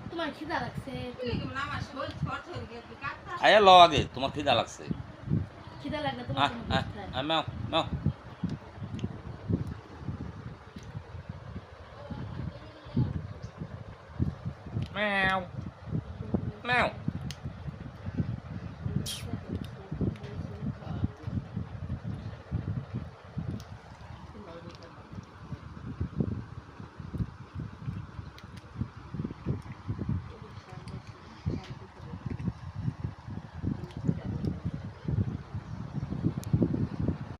তোমার খিদা লাগছে? খাইয়া লও আগে, তোমার খিদা লাগছে। খিদা লাগলে তোমার কোনো দুধ খায়। নাও নাও। ম্যাও ম্যাও।